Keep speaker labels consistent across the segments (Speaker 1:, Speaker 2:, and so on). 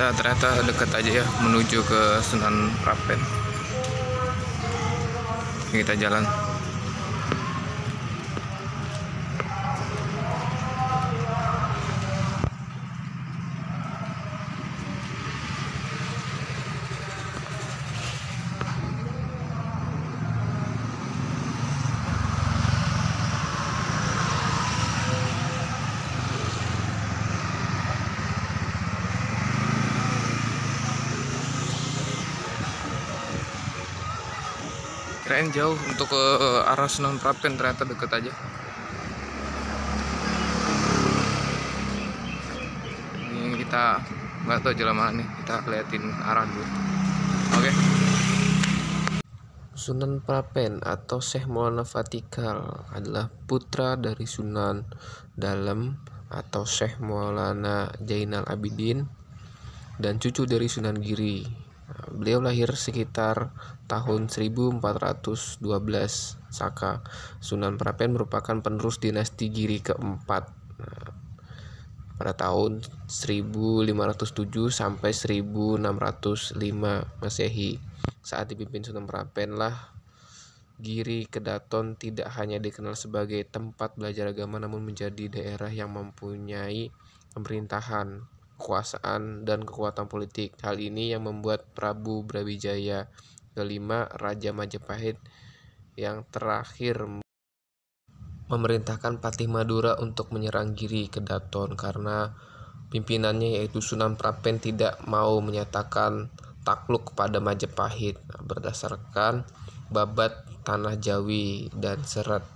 Speaker 1: Kita ternyata dekat aja ya menuju ke Sunan Prapen. Kita jalan. Kirain jauh untuk ke arah Sunan Prapen, ternyata deket aja. Ini kita nggak tahu jalan mana nih, kita liatin arah dulu. Oke.
Speaker 2: Sunan Prapen atau Syekh Maulana Fatikal adalah putra dari Sunan Dalem atau Syekh Maulana Zainal Abidin dan cucu dari Sunan Giri. Beliau lahir sekitar tahun 1412 Saka. Sunan Prapen merupakan penerus dinasti Giri keempat pada tahun 1507 sampai 1605 Masehi. Saat dipimpin Sunan Prapen lah Giri Kedaton tidak hanya dikenal sebagai tempat belajar agama, namun menjadi daerah yang mempunyai pemerintahan, kekuasaan, dan kekuatan politik. Hal ini yang membuat Prabu Brawijaya kelima Raja Majapahit yang terakhir memerintahkan Patih Madura untuk menyerang Giri Kedaton karena pimpinannya yaitu Sunan Prapen tidak mau menyatakan takluk kepada Majapahit berdasarkan Babat Tanah Jawi dan Serat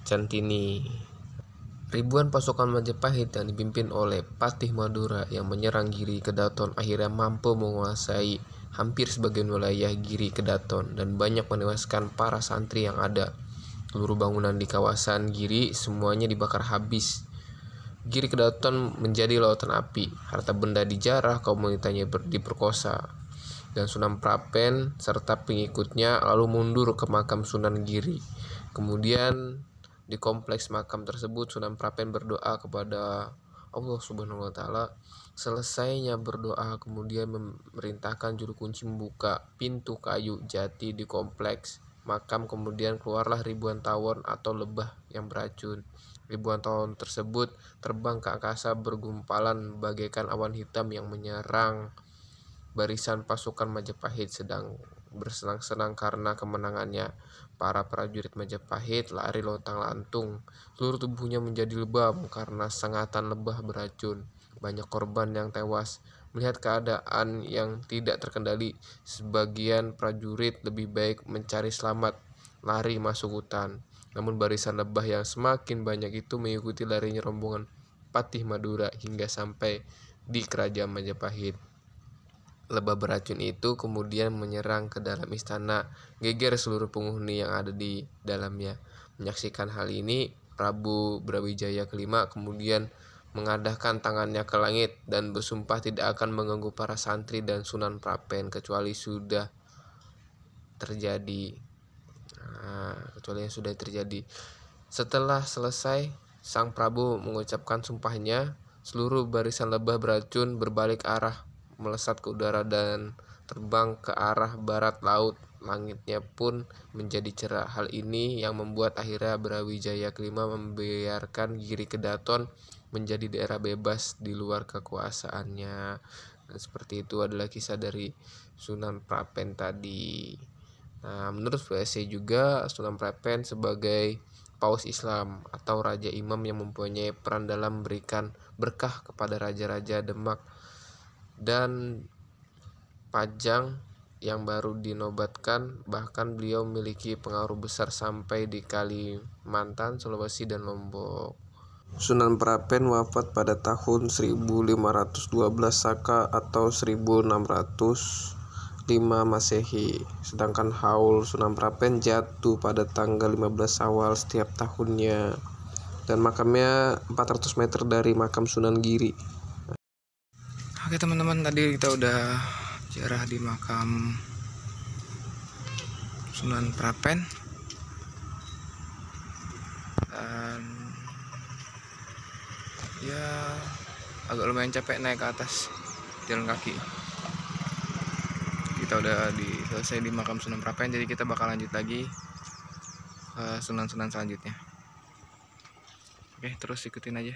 Speaker 2: Centini. Ribuan pasukan Majapahit yang dipimpin oleh Patih Madura yang menyerang Giri Kedaton akhirnya mampu menguasai hampir sebagian wilayah Giri Kedaton dan banyak menewaskan para santri yang ada. Seluruh bangunan di kawasan Giri semuanya dibakar habis. Giri Kedaton menjadi lautan api, harta benda dijarah, kaum wanitanya diperkosa. Dan Sunan Prapen serta pengikutnya lalu mundur ke makam Sunan Giri. Kemudian di kompleks makam tersebut Sunan Prapen berdoa kepada Allah Subhanahu wa Ta'ala. Selesainya berdoa, kemudian memerintahkan juru kunci membuka pintu kayu jati di kompleks makam. Kemudian keluarlah ribuan tawon atau lebah yang beracun. Ribuan tawon tersebut terbang ke angkasa bergumpalan bagaikan awan hitam yang menyerang barisan pasukan Majapahit sedang bersenang-senang karena kemenangannya. Para prajurit Majapahit lari lontang-lantung, seluruh tubuhnya menjadi lebam karena sengatan lebah beracun. Banyak korban yang tewas. Melihat keadaan yang tidak terkendali, sebagian prajurit lebih baik mencari selamat, lari masuk hutan. Namun barisan lebah yang semakin banyak itu mengikuti larinya rombongan Patih Madura hingga sampai di kerajaan Majapahit. Lebah beracun itu kemudian menyerang ke dalam istana, geger seluruh penghuni yang ada di dalamnya. Menyaksikan hal ini, Prabu Brawijaya kelima kemudian mengadahkan tangannya ke langit dan bersumpah tidak akan mengganggu para santri dan Sunan Prapen kecuali yang sudah terjadi. Setelah selesai, sang Prabu mengucapkan sumpahnya, seluruh barisan lebah beracun berbalik arah, melesat ke udara dan terbang ke arah barat laut. Langitnya pun menjadi cerah. Hal ini yang membuat akhirnya Brawijaya kelima membiarkan Giri Kedaton menjadi daerah bebas di luar kekuasaannya. Dan seperti itu adalah kisah dari Sunan Prapen tadi. Nah, menurut VSC juga Sunan Prapen sebagai Paus Islam atau Raja Imam yang mempunyai peran dalam memberikan berkah kepada raja-raja Demak dan Pajang yang baru dinobatkan. Bahkan beliau memiliki pengaruh besar sampai di Kalimantan, Sulawesi, dan Lombok. Sunan Prapen wafat pada tahun 1512 Saka atau 1605 Masehi. Sedangkan haul Sunan Prapen jatuh pada tanggal 15 Syawal setiap tahunnya. Dan makamnya 400 meter dari makam Sunan Giri.
Speaker 1: Oke teman-teman, tadi kita udah ziarah di makam Sunan Prapen dan ya agak lumayan capek naik ke atas. jalan kaki. Kita udah selesai di makam Sunan Prapen, jadi kita bakal lanjut lagi ke sunan-sunan selanjutnya. Oke, terus ikutin aja.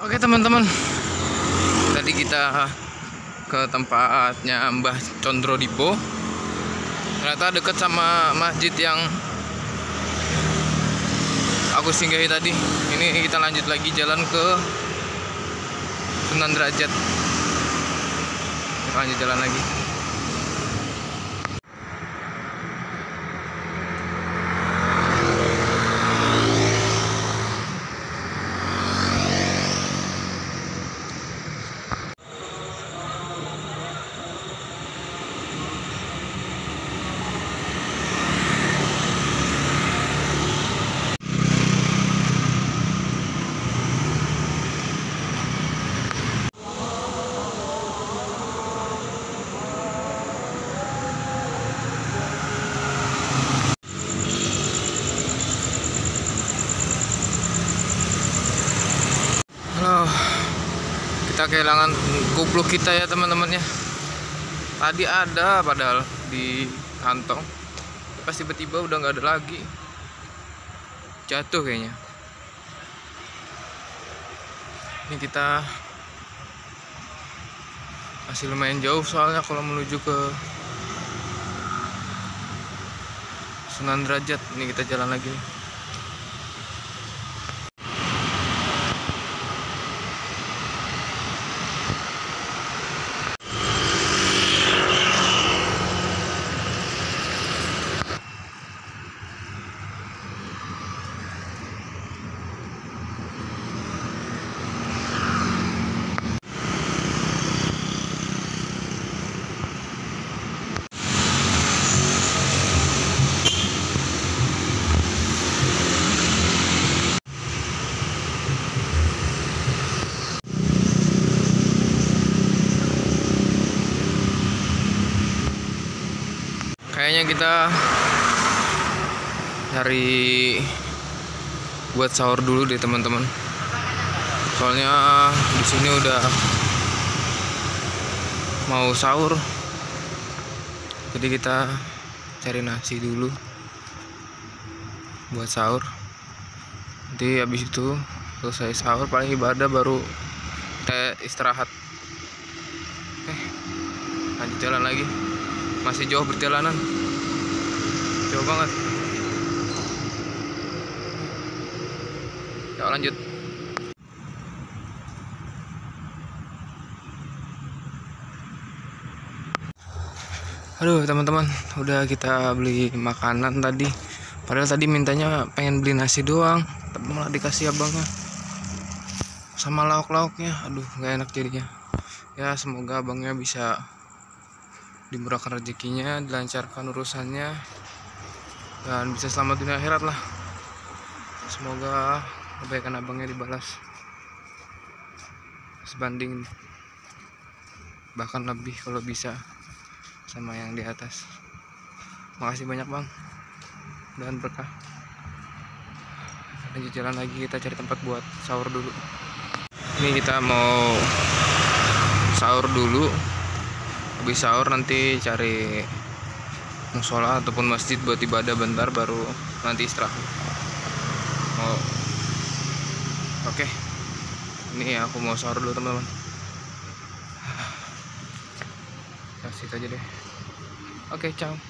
Speaker 1: Oke teman-teman, tadi kita ke tempatnya Mbah Condro Dipo. Ternyata dekat sama masjid yang aku singgahi tadi. Ini kita lanjut lagi jalan ke Sunan Derajat. Kita lanjut jalan lagi. Kita kehilangan kupluk kita ya teman-teman ya. Tadi ada padahal di kantong, pas tiba-tiba udah nggak ada lagi, jatuh kayaknya. Ini kita masih lumayan jauh soalnya kalau menuju ke Sunan Derajat. Ini kita jalan lagi nih. Kayaknya kita cari buat sahur dulu deh teman-teman. Soalnya di sini udah mau sahur. Jadi kita cari nasi dulu buat sahur. Nanti habis itu selesai sahur paling ibadah baru kita istirahat. Oke, lanjut jalan lagi. Masih jauh perjalanan, jauh banget. Yuk lanjut. Aduh teman-teman, udah kita beli makanan tadi. Padahal tadi mintanya pengen beli nasi doang, tapi malah dikasih abangnya sama lauk-lauknya. Aduh, nggak enak jadinya. Ya semoga abangnya bisa dimurahkan rezekinya, dilancarkan urusannya, dan bisa selamat dunia akhirat lah. Semoga kebaikan abangnya dibalas sebanding bahkan lebih kalau bisa sama yang di atas. Makasih banyak bang, dan berkah. Lanjut jalan lagi, kita cari tempat buat sahur dulu. Ini kita mau sahur dulu, habis sahur nanti cari musola ataupun masjid buat ibadah bentar, baru nanti istirahat. Oke. Ini aku mau sahur dulu teman-teman. Kasih aja deh. Oke, ciao.